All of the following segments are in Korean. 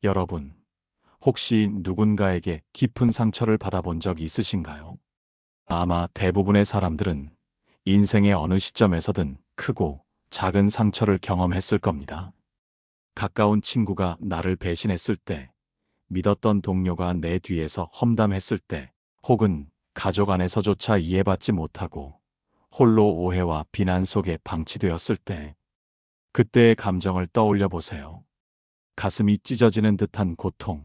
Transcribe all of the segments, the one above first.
여러분, 혹시 누군가에게 깊은 상처를 받아본 적 있으신가요? 아마 대부분의 사람들은 인생의 어느 시점에서든 크고 작은 상처를 경험했을 겁니다. 가까운 친구가 나를 배신했을 때, 믿었던 동료가 내 뒤에서 험담했을 때, 혹은 가족 안에서조차 이해받지 못하고 홀로 오해와 비난 속에 방치되었을 때, 그때의 감정을 떠올려 보세요. 가슴이 찢어지는 듯한 고통,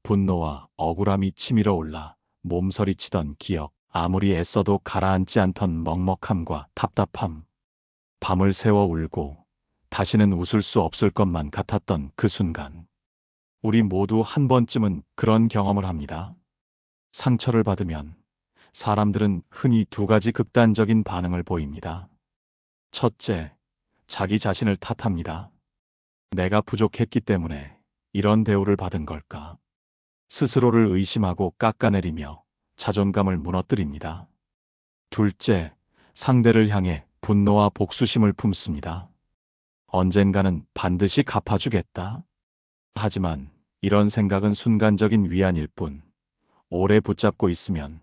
분노와 억울함이 치밀어 올라 몸서리치던 기억, 아무리 애써도 가라앉지 않던 먹먹함과 답답함, 밤을 새워 울고 다시는 웃을 수 없을 것만 같았던 그 순간. 우리 모두 한 번쯤은 그런 경험을 합니다. 상처를 받으면 사람들은 흔히 두 가지 극단적인 반응을 보입니다. 첫째, 자기 자신을 탓합니다. 내가 부족했기 때문에 이런 대우를 받은 걸까? 스스로를 의심하고 깎아내리며 자존감을 무너뜨립니다. 둘째, 상대를 향해 분노와 복수심을 품습니다. 언젠가는 반드시 갚아주겠다. 하지만 이런 생각은 순간적인 위안일 뿐, 오래 붙잡고 있으면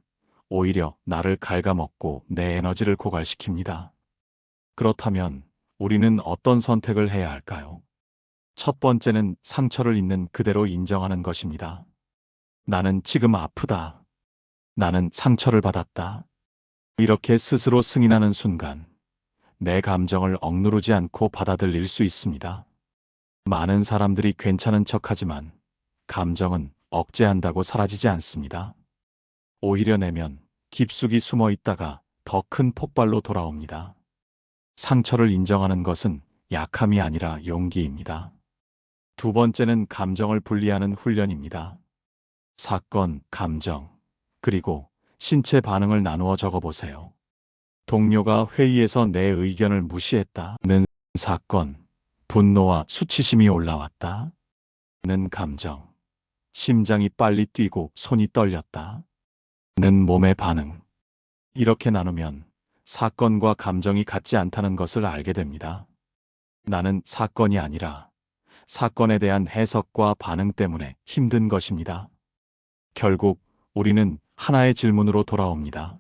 오히려 나를 갉아먹고 내 에너지를 고갈시킵니다. 그렇다면 우리는 어떤 선택을 해야 할까요? 첫 번째는 상처를 있는 그대로 인정하는 것입니다. 나는 지금 아프다. 나는 상처를 받았다. 이렇게 스스로 승인하는 순간 내 감정을 억누르지 않고 받아들일 수 있습니다. 많은 사람들이 괜찮은 척하지만 감정은 억제한다고 사라지지 않습니다. 오히려 내면 깊숙이 숨어 있다가 더 큰 폭발로 돌아옵니다. 상처를 인정하는 것은 약함이 아니라 용기입니다. 두 번째는 감정을 분리하는 훈련입니다. 사건, 감정, 그리고 신체 반응을 나누어 적어보세요. 동료가 회의에서 내 의견을 무시했다는 사건, 분노와 수치심이 올라왔다는 감정, 심장이 빨리 뛰고 손이 떨렸다는 몸의 반응. 이렇게 나누면 사건과 감정이 같지 않다는 것을 알게 됩니다. 나는 사건이 아니라 사건에 대한 해석과 반응 때문에 힘든 것입니다. 결국 우리는 하나의 질문으로 돌아옵니다.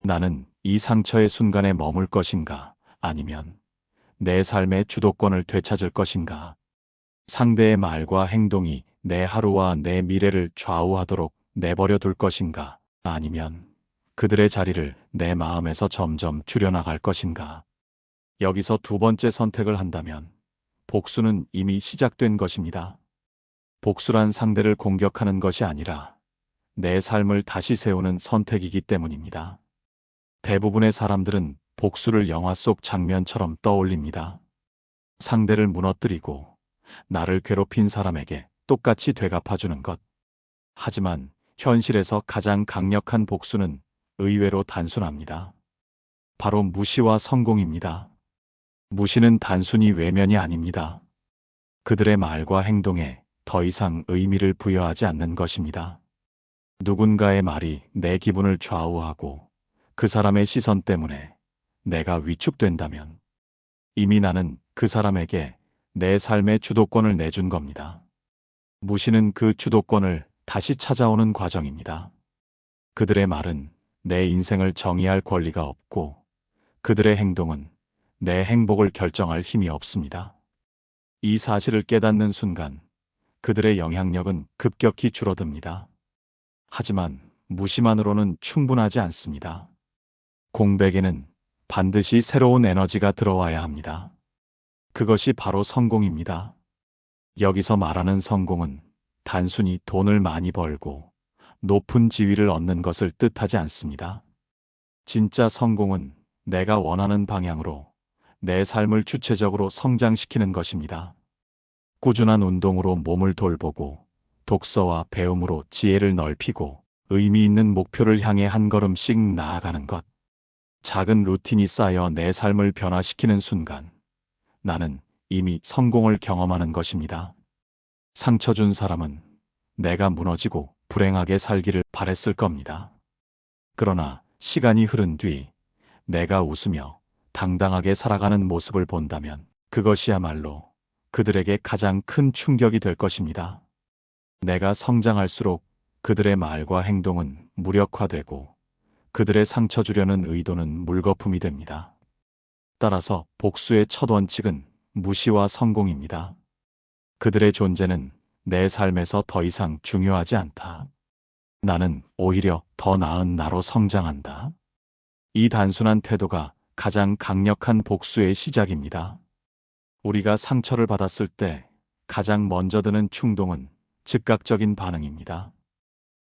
나는 이 상처의 순간에 머물 것인가, 아니면 내 삶의 주도권을 되찾을 것인가? 상대의 말과 행동이 내 하루와 내 미래를 좌우하도록 내버려 둘 것인가, 아니면 그들의 자리를 내 마음에서 점점 줄여나갈 것인가? 여기서 두 번째 선택을 한다면 복수는 이미 시작된 것입니다. 복수란 상대를 공격하는 것이 아니라 내 삶을 다시 세우는 선택이기 때문입니다. 대부분의 사람들은 복수를 영화 속 장면처럼 떠올립니다. 상대를 무너뜨리고 나를 괴롭힌 사람에게 똑같이 되갚아주는 것. 하지만 현실에서 가장 강력한 복수는 의외로 단순합니다. 바로 무시와 성공입니다. 무시는 단순히 외면이 아닙니다. 그들의 말과 행동에 더 이상 의미를 부여하지 않는 것입니다. 누군가의 말이 내 기분을 좌우하고 그 사람의 시선 때문에 내가 위축된다면 이미 나는 그 사람에게 내 삶의 주도권을 내준 겁니다. 무시는 그 주도권을 다시 찾아오는 과정입니다. 그들의 말은 내 인생을 정의할 권리가 없고 그들의 행동은 내 행복을 결정할 힘이 없습니다. 이 사실을 깨닫는 순간 그들의 영향력은 급격히 줄어듭니다. 하지만 무시만으로는 충분하지 않습니다. 공백에는 반드시 새로운 에너지가 들어와야 합니다. 그것이 바로 성공입니다. 여기서 말하는 성공은 단순히 돈을 많이 벌고 높은 지위를 얻는 것을 뜻하지 않습니다. 진짜 성공은 내가 원하는 방향으로 내 삶을 주체적으로 성장시키는 것입니다. 꾸준한 운동으로 몸을 돌보고 독서와 배움으로 지혜를 넓히고 의미 있는 목표를 향해 한 걸음씩 나아가는 것. 작은 루틴이 쌓여 내 삶을 변화시키는 순간 나는 이미 성공을 경험하는 것입니다. 상처 준 사람은 내가 무너지고 불행하게 살기를 바랬을 겁니다. 그러나 시간이 흐른 뒤 내가 웃으며 당당하게 살아가는 모습을 본다면 그것이야말로 그들에게 가장 큰 충격이 될 것입니다. 내가 성장할수록 그들의 말과 행동은 무력화되고 그들의 상처 주려는 의도는 물거품이 됩니다. 따라서 복수의 첫 원칙은 무시와 성공입니다. 그들의 존재는 내 삶에서 더 이상 중요하지 않다. 나는 오히려 더 나은 나로 성장한다. 이 단순한 태도가 가장 강력한 복수의 시작입니다. 우리가 상처를 받았을 때 가장 먼저 드는 충동은 즉각적인 반응입니다.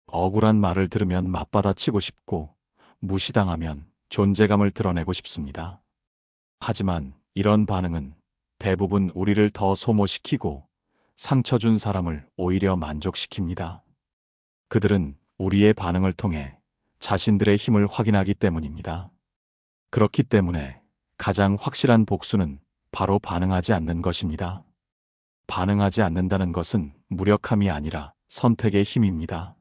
억울한 말을 들으면 맞받아치고 싶고, 무시당하면 존재감을 드러내고 싶습니다. 하지만 이런 반응은 대부분 우리를 더 소모시키고 상처 준 사람을 오히려 만족시킵니다. 그들은 우리의 반응을 통해 자신들의 힘을 확인하기 때문입니다. 그렇기 때문에 가장 확실한 복수는 바로 반응하지 않는 것입니다. 반응하지 않는다는 것은 무력함이 아니라 선택의 힘입니다.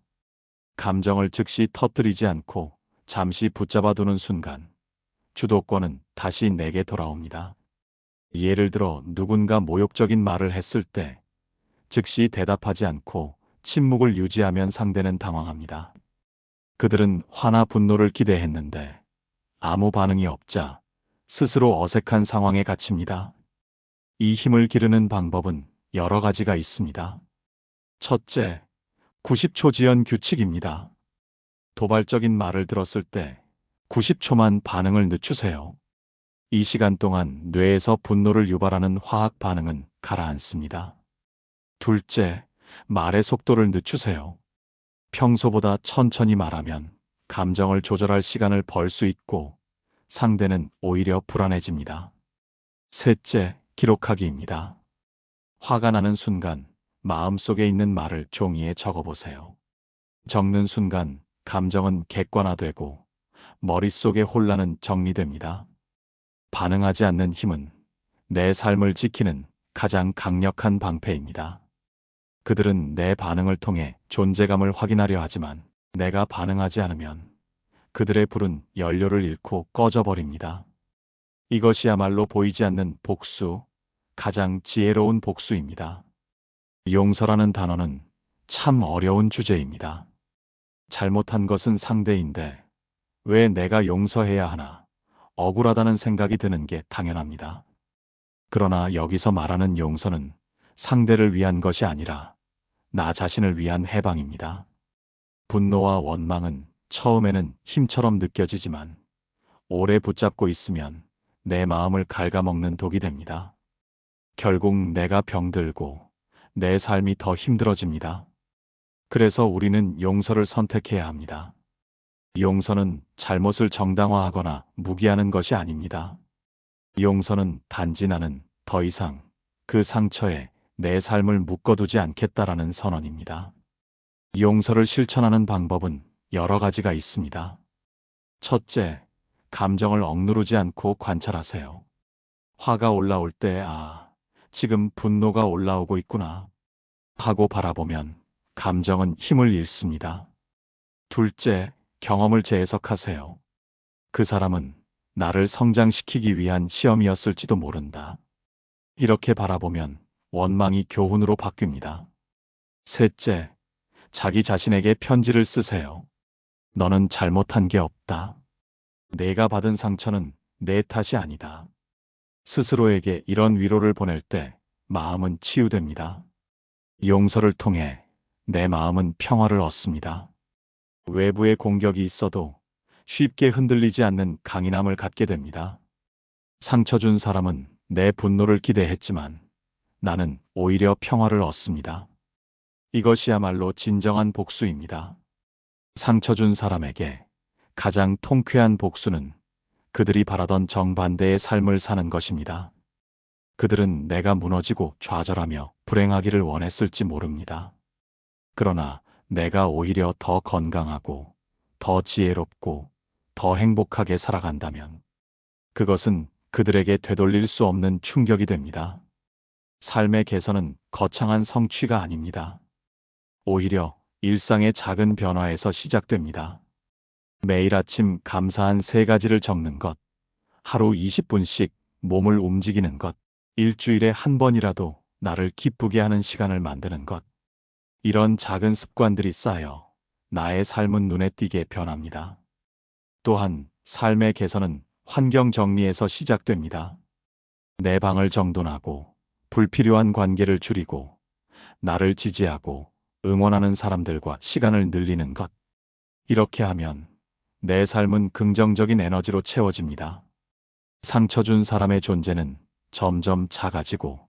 감정을 즉시 터뜨리지 않고 잠시 붙잡아두는 순간 주도권은 다시 내게 돌아옵니다. 예를 들어 누군가 모욕적인 말을 했을 때 즉시 대답하지 않고 침묵을 유지하면 상대는 당황합니다. 그들은 화나 분노를 기대했는데 아무 반응이 없자 스스로 어색한 상황에 갇힙니다. 이 힘을 기르는 방법은 여러 가지가 있습니다. 첫째, 90초 지연 규칙입니다. 도발적인 말을 들었을 때 90초만 반응을 늦추세요. 이 시간 동안 뇌에서 분노를 유발하는 화학 반응은 가라앉습니다. 둘째, 말의 속도를 늦추세요. 평소보다 천천히 말하면 감정을 조절할 시간을 벌 수 있고 상대는 오히려 불안해집니다. 셋째, 기록하기입니다. 화가 나는 순간 마음속에 있는 말을 종이에 적어보세요. 적는 순간 감정은 객관화되고 머릿속의 혼란은 정리됩니다. 반응하지 않는 힘은 내 삶을 지키는 가장 강력한 방패입니다. 그들은 내 반응을 통해 존재감을 확인하려 하지만 내가 반응하지 않으면 그들의 불은 연료를 잃고 꺼져버립니다. 이것이야말로 보이지 않는 복수, 가장 지혜로운 복수입니다. 용서라는 단어는 참 어려운 주제입니다. 잘못한 것은 상대인데 왜 내가 용서해야 하나 억울하다는 생각이 드는 게 당연합니다. 그러나 여기서 말하는 용서는 상대를 위한 것이 아니라 나 자신을 위한 해방입니다. 분노와 원망은 처음에는 힘처럼 느껴지지만 오래 붙잡고 있으면 내 마음을 갉아먹는 독이 됩니다. 결국 내가 병들고 내 삶이 더 힘들어집니다. 그래서 우리는 용서를 선택해야 합니다. 용서는 잘못을 정당화하거나 무기하는 것이 아닙니다. 용서는 단지 나는 더 이상 그 상처에 내 삶을 묶어두지 않겠다라는 선언입니다. 용서를 실천하는 방법은 여러 가지가 있습니다. 첫째, 감정을 억누르지 않고 관찰하세요. 화가 올라올 때, 지금 분노가 올라오고 있구나 하고 바라보면 감정은 힘을 잃습니다. 둘째, 경험을 재해석하세요. 그 사람은 나를 성장시키기 위한 시험이었을지도 모른다. 이렇게 바라보면 원망이 교훈으로 바뀝니다. 셋째, 자기 자신에게 편지를 쓰세요. 너는 잘못한 게 없다. 내가 받은 상처는 내 탓이 아니다. 스스로에게 이런 위로를 보낼 때 마음은 치유됩니다. 용서를 통해 내 마음은 평화를 얻습니다. 외부의 공격이 있어도 쉽게 흔들리지 않는 강인함을 갖게 됩니다. 상처 준 사람은 내 분노를 기대했지만 나는 오히려 평화를 얻습니다. 이것이야말로 진정한 복수입니다. 상처 준 사람에게 가장 통쾌한 복수는 그들이 바라던 정반대의 삶을 사는 것입니다. 그들은 내가 무너지고 좌절하며 불행하기를 원했을지 모릅니다. 그러나 내가 오히려 더 건강하고 더 지혜롭고 더 행복하게 살아간다면 그것은 그들에게 되돌릴 수 없는 충격이 됩니다. 삶의 개선은 거창한 성취가 아닙니다. 오히려 일상의 작은 변화에서 시작됩니다. 매일 아침 감사한 3가지를 적는 것, 하루 20분씩 몸을 움직이는 것, 일주일에 한 번이라도 나를 기쁘게 하는 시간을 만드는 것. 이런 작은 습관들이 쌓여 나의 삶은 눈에 띄게 변합니다. 또한 삶의 개선은 환경 정리에서 시작됩니다. 내 방을 정돈하고 불필요한 관계를 줄이고 나를 지지하고 응원하는 사람들과 시간을 늘리는 것. 이렇게 하면 내 삶은 긍정적인 에너지로 채워집니다. 상처 준 사람의 존재는 점점 작아지고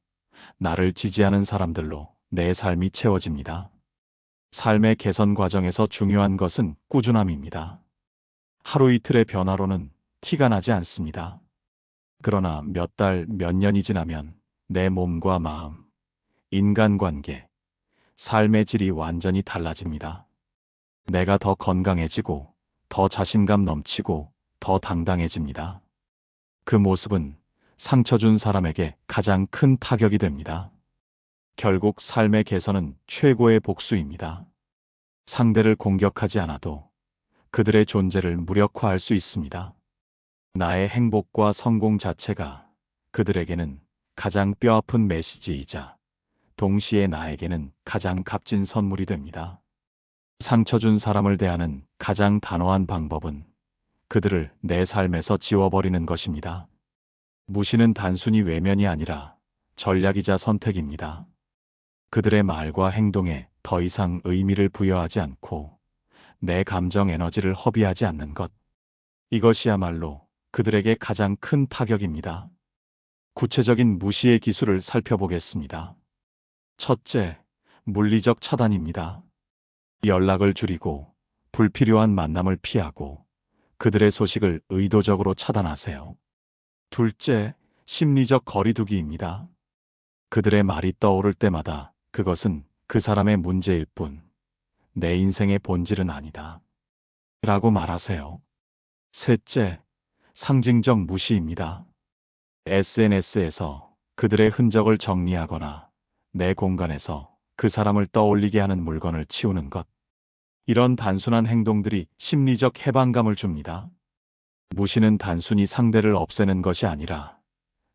나를 지지하는 사람들로 내 삶이 채워집니다. 삶의 개선 과정에서 중요한 것은 꾸준함입니다. 하루 이틀의 변화로는 티가 나지 않습니다. 그러나 몇 달, 몇 년이 지나면 내 몸과 마음, 인간관계, 삶의 질이 완전히 달라집니다. 내가 더 건강해지고, 더 자신감 넘치고, 더 당당해집니다. 그 모습은 상처 준 사람에게 가장 큰 타격이 됩니다. 결국 삶의 개선은 최고의 복수입니다. 상대를 공격하지 않아도 그들의 존재를 무력화할 수 있습니다. 나의 행복과 성공 자체가 그들에게는 가장 뼈아픈 메시지이자 동시에 나에게는 가장 값진 선물이 됩니다. 상처 준 사람을 대하는 가장 단호한 방법은 그들을 내 삶에서 지워버리는 것입니다. 무시는 단순히 외면이 아니라 전략이자 선택입니다. 그들의 말과 행동에 더 이상 의미를 부여하지 않고 내 감정 에너지를 허비하지 않는 것. 이것이야말로 그들에게 가장 큰 타격입니다. 구체적인 무시의 기술을 살펴보겠습니다. 첫째, 물리적 차단입니다. 연락을 줄이고 불필요한 만남을 피하고 그들의 소식을 의도적으로 차단하세요. 둘째, 심리적 거리두기입니다. 그들의 말이 떠오를 때마다 그것은 그 사람의 문제일 뿐, 내 인생의 본질은 아니다. 라고 말하세요. 셋째, 상징적 무시입니다. SNS에서 그들의 흔적을 정리하거나 내 공간에서 그 사람을 떠올리게 하는 물건을 치우는 것. 이런 단순한 행동들이 심리적 해방감을 줍니다. 무시는 단순히 상대를 없애는 것이 아니라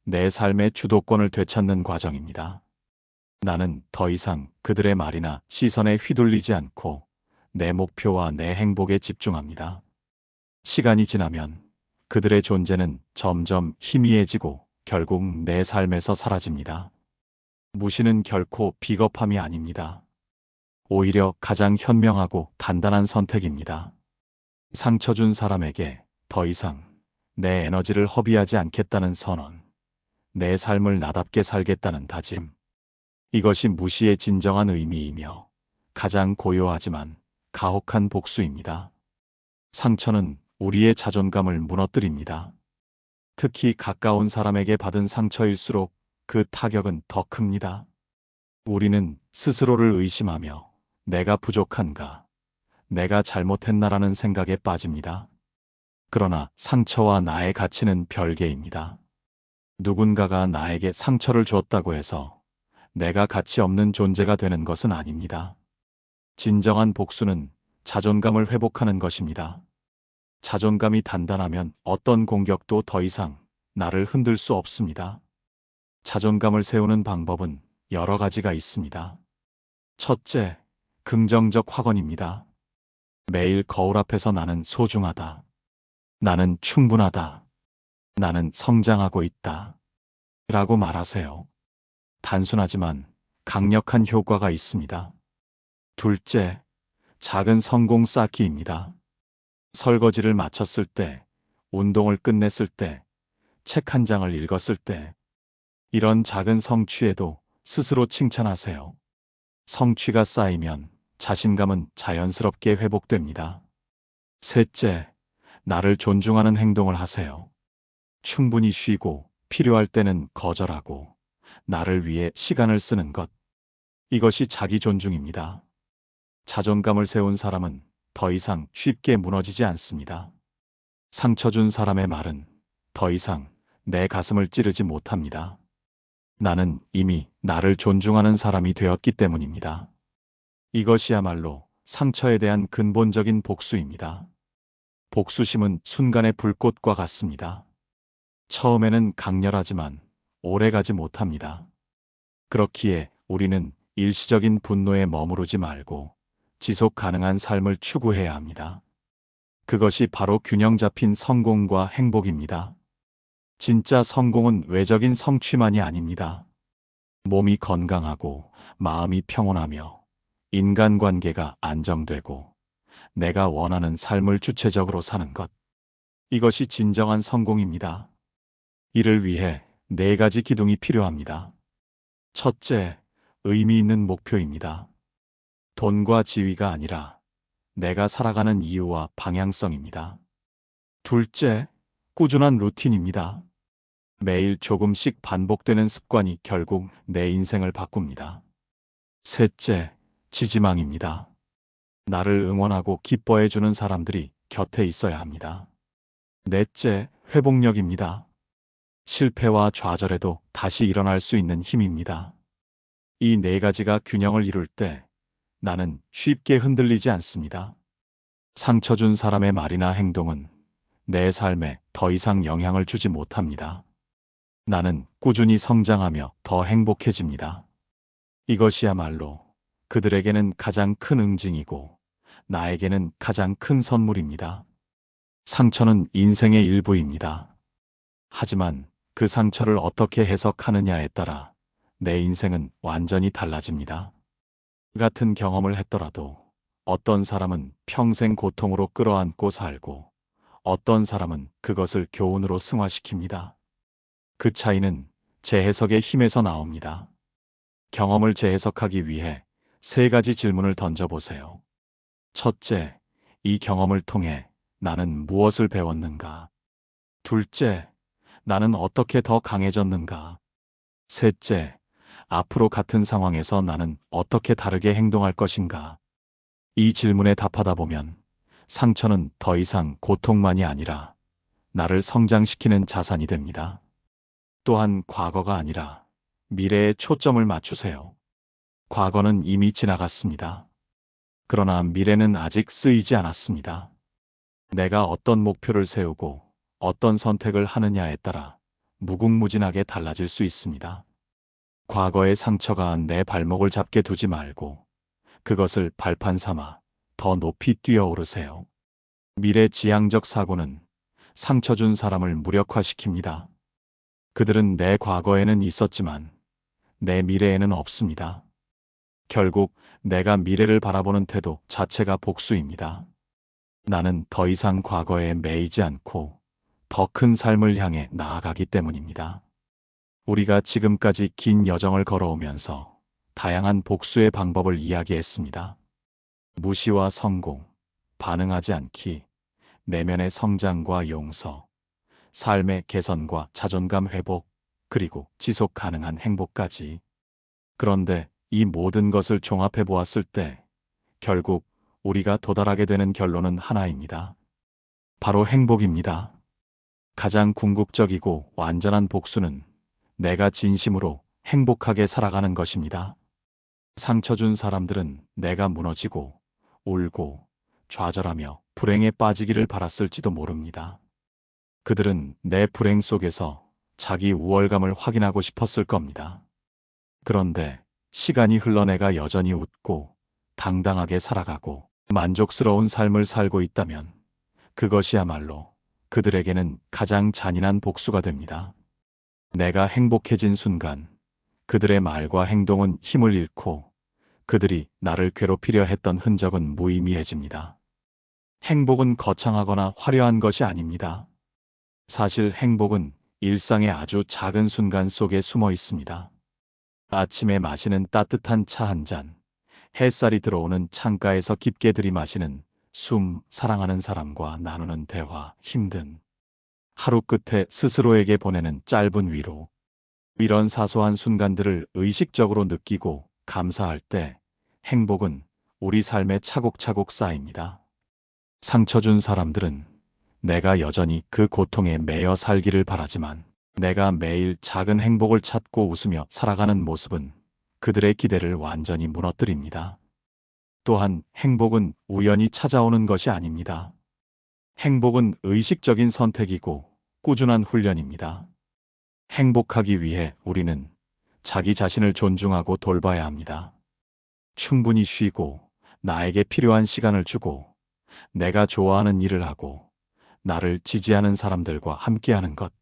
내 삶의 주도권을 되찾는 과정입니다. 나는 더 이상 그들의 말이나 시선에 휘둘리지 않고 내 목표와 내 행복에 집중합니다. 시간이 지나면 그들의 존재는 점점 희미해지고 결국 내 삶에서 사라집니다. 무시는 결코 비겁함이 아닙니다. 오히려 가장 현명하고 단단한 선택입니다. 상처 준 사람에게 더 이상 내 에너지를 허비하지 않겠다는 선언, 내 삶을 나답게 살겠다는 다짐. 이것이 무시의 진정한 의미이며 가장 고요하지만 가혹한 복수입니다. 상처는 우리의 자존감을 무너뜨립니다. 특히 가까운 사람에게 받은 상처일수록 그 타격은 더 큽니다. 우리는 스스로를 의심하며 내가 부족한가, 내가 잘못했나라는 생각에 빠집니다. 그러나 상처와 나의 가치는 별개입니다. 누군가가 나에게 상처를 줬다고 해서 내가 가치 없는 존재가 되는 것은 아닙니다. 진정한 복수는 자존감을 회복하는 것입니다. 자존감이 단단하면 어떤 공격도 더 이상 나를 흔들 수 없습니다. 자존감을 세우는 방법은 여러 가지가 있습니다. 첫째, 긍정적 확언입니다. 매일 거울 앞에서 나는 소중하다. 나는 충분하다. 나는 성장하고 있다. 라고 말하세요. 단순하지만 강력한 효과가 있습니다. 둘째, 작은 성공 쌓기입니다. 설거지를 마쳤을 때, 운동을 끝냈을 때, 책 한 장을 읽었을 때, 이런 작은 성취에도 스스로 칭찬하세요. 성취가 쌓이면 자신감은 자연스럽게 회복됩니다. 셋째, 나를 존중하는 행동을 하세요. 충분히 쉬고 필요할 때는 거절하고 나를 위해 시간을 쓰는 것. 이것이 자기 존중입니다. 자존감을 세운 사람은 더 이상 쉽게 무너지지 않습니다. 상처 준 사람의 말은 더 이상 내 가슴을 찌르지 못합니다. 나는 이미 나를 존중하는 사람이 되었기 때문입니다. 이것이야말로 상처에 대한 근본적인 복수입니다. 복수심은 순간의 불꽃과 같습니다. 처음에는 강렬하지만 오래가지 못합니다. 그렇기에 우리는 일시적인 분노에 머무르지 말고 지속 가능한 삶을 추구해야 합니다. 그것이 바로 균형 잡힌 성공과 행복입니다. 진짜 성공은 외적인 성취만이 아닙니다. 몸이 건강하고 마음이 평온하며 인간관계가 안정되고 내가 원하는 삶을 주체적으로 사는 것. 이것이 진정한 성공입니다. 이를 위해 4가지 기둥이 필요합니다. 첫째, 의미 있는 목표입니다. 돈과 지위가 아니라 내가 살아가는 이유와 방향성입니다. 둘째, 꾸준한 루틴입니다. 매일 조금씩 반복되는 습관이 결국 내 인생을 바꿉니다. 셋째, 지지망입니다. 나를 응원하고 기뻐해주는 사람들이 곁에 있어야 합니다. 넷째, 회복력입니다. 실패와 좌절에도 다시 일어날 수 있는 힘입니다. 이 4가지가 균형을 이룰 때 나는 쉽게 흔들리지 않습니다. 상처 준 사람의 말이나 행동은 내 삶에 더 이상 영향을 주지 못합니다. 나는 꾸준히 성장하며 더 행복해집니다. 이것이야말로 그들에게는 가장 큰 응징이고 나에게는 가장 큰 선물입니다. 상처는 인생의 일부입니다. 하지만 그 상처를 어떻게 해석하느냐에 따라 내 인생은 완전히 달라집니다. 같은 경험을 했더라도 어떤 사람은 평생 고통으로 끌어안고 살고 어떤 사람은 그것을 교훈으로 승화시킵니다. 그 차이는 재해석의 힘에서 나옵니다. 경험을 재해석하기 위해 3가지 질문을 던져보세요. 첫째, 이 경험을 통해 나는 무엇을 배웠는가? 둘째, 나는 어떻게 더 강해졌는가? 셋째, 앞으로 같은 상황에서 나는 어떻게 다르게 행동할 것인가? 이 질문에 답하다 보면 상처는 더 이상 고통만이 아니라 나를 성장시키는 자산이 됩니다. 또한 과거가 아니라 미래에 초점을 맞추세요. 과거는 이미 지나갔습니다. 그러나 미래는 아직 쓰이지 않았습니다. 내가 어떤 목표를 세우고 어떤 선택을 하느냐에 따라 무궁무진하게 달라질 수 있습니다. 과거의 상처가 내 발목을 잡게 두지 말고 그것을 발판 삼아 더 높이 뛰어오르세요. 미래 지향적 사고는 상처 준 사람을 무력화시킵니다. 그들은 내 과거에는 있었지만 내 미래에는 없습니다. 결국 내가 미래를 바라보는 태도 자체가 복수입니다. 나는 더 이상 과거에 매이지 않고 더 큰 삶을 향해 나아가기 때문입니다. 우리가 지금까지 긴 여정을 걸어오면서 다양한 복수의 방법을 이야기했습니다. 무시와 성공, 반응하지 않기, 내면의 성장과 용서, 삶의 개선과 자존감 회복, 그리고 지속 가능한 행복까지. 그런데 이 모든 것을 종합해 보았을 때 결국 우리가 도달하게 되는 결론은 하나입니다. 바로 행복입니다. 가장 궁극적이고 완전한 복수는 내가 진심으로 행복하게 살아가는 것입니다. 상처 준 사람들은 내가 무너지고 울고 좌절하며 불행에 빠지기를 바랐을지도 모릅니다. 그들은 내 불행 속에서 자기 우월감을 확인하고 싶었을 겁니다. 그런데 시간이 흘러 내가 여전히 웃고 당당하게 살아가고 만족스러운 삶을 살고 있다면 그것이야말로 그들에게는 가장 잔인한 복수가 됩니다. 내가 행복해진 순간 그들의 말과 행동은 힘을 잃고 그들이 나를 괴롭히려 했던 흔적은 무의미해집니다. 행복은 거창하거나 화려한 것이 아닙니다. 사실 행복은 일상의 아주 작은 순간 속에 숨어 있습니다. 아침에 마시는 따뜻한 차 한 잔, 햇살이 들어오는 창가에서 깊게 들이마시는 숨, 사랑하는 사람과 나누는 대화, 힘든 하루 끝에 스스로에게 보내는 짧은 위로. 이런 사소한 순간들을 의식적으로 느끼고 감사할 때 행복은 우리 삶에 차곡차곡 쌓입니다. 상처 준 사람들은 내가 여전히 그 고통에 매여 살기를 바라지만 내가 매일 작은 행복을 찾고 웃으며 살아가는 모습은 그들의 기대를 완전히 무너뜨립니다. 또한 행복은 우연히 찾아오는 것이 아닙니다. 행복은 의식적인 선택이고 꾸준한 훈련입니다. 행복하기 위해 우리는 자기 자신을 존중하고 돌봐야 합니다. 충분히 쉬고 나에게 필요한 시간을 주고 내가 좋아하는 일을 하고 나를 지지하는 사람들과 함께하는 것.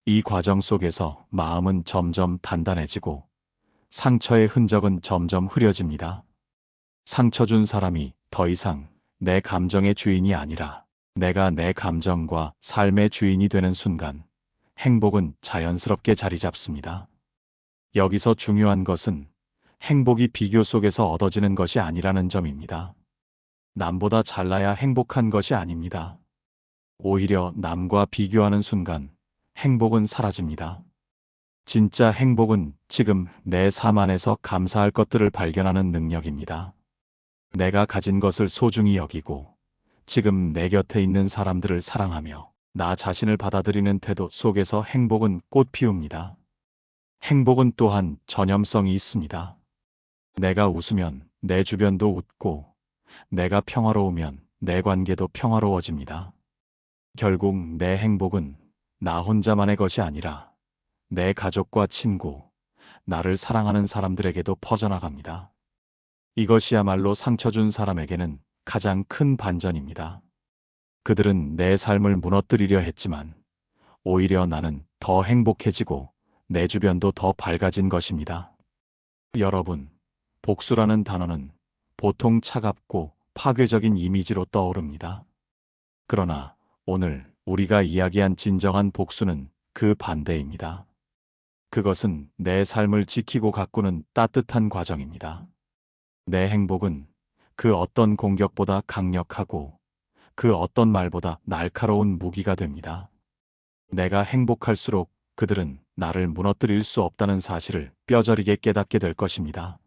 이 과정 속에서 마음은 점점 단단해지고 상처의 흔적은 점점 흐려집니다. 상처 준 사람이 더 이상 내 감정의 주인이 아니라 내가 내 감정과 삶의 주인이 되는 순간 행복은 자연스럽게 자리 잡습니다. 여기서 중요한 것은 행복이 비교 속에서 얻어지는 것이 아니라는 점입니다. 남보다 잘나야 행복한 것이 아닙니다. 오히려 남과 비교하는 순간 행복은 사라집니다. 진짜 행복은 지금 내 삶 안에서 감사할 것들을 발견하는 능력입니다. 내가 가진 것을 소중히 여기고 지금 내 곁에 있는 사람들을 사랑하며 나 자신을 받아들이는 태도 속에서 행복은 꽃 피웁니다. 행복은 또한 전염성이 있습니다. 내가 웃으면 내 주변도 웃고 내가 평화로우면 내 관계도 평화로워집니다. 결국 내 행복은 나 혼자만의 것이 아니라 내 가족과 친구, 나를 사랑하는 사람들에게도 퍼져나갑니다. 이것이야말로 상처 준 사람에게는 가장 큰 반전입니다. 그들은 내 삶을 무너뜨리려 했지만 오히려 나는 더 행복해지고 내 주변도 더 밝아진 것입니다. 여러분, 복수라는 단어는 보통 차갑고 파괴적인 이미지로 떠오릅니다. 그러나 오늘 우리가 이야기한 진정한 복수는 그 반대입니다. 그것은 내 삶을 지키고 가꾸는 따뜻한 과정입니다. 내 행복은 그 어떤 공격보다 강력하고 그 어떤 말보다 날카로운 무기가 됩니다. 내가 행복할수록 그들은 나를 무너뜨릴 수 없다는 사실을 뼈저리게 깨닫게 될 것입니다.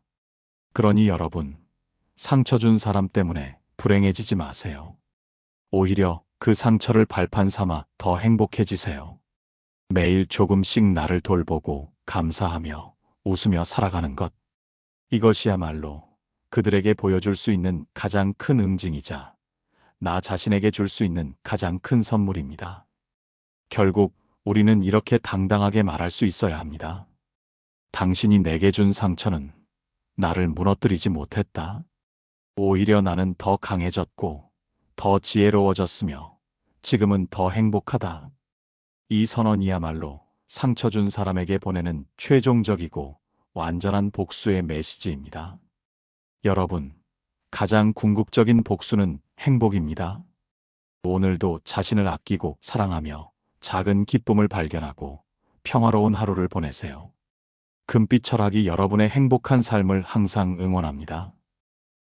그러니 여러분, 상처 준 사람 때문에 불행해지지 마세요. 오히려 그 상처를 발판 삼아 더 행복해지세요. 매일 조금씩 나를 돌보고 감사하며 웃으며 살아가는 것. 이것이야말로 그들에게 보여줄 수 있는 가장 큰 응징이자 나 자신에게 줄 수 있는 가장 큰 선물입니다. 결국 우리는 이렇게 당당하게 말할 수 있어야 합니다. 당신이 내게 준 상처는 나를 무너뜨리지 못했다. 오히려 나는 더 강해졌고 더 지혜로워졌으며 지금은 더 행복하다. 이 선언이야말로 상처 준 사람에게 보내는 최종적이고 완전한 복수의 메시지입니다. 여러분, 가장 궁극적인 복수는 행복입니다. 오늘도 자신을 아끼고 사랑하며 작은 기쁨을 발견하고 평화로운 하루를 보내세요. 금빛 철학이 여러분의 행복한 삶을 항상 응원합니다.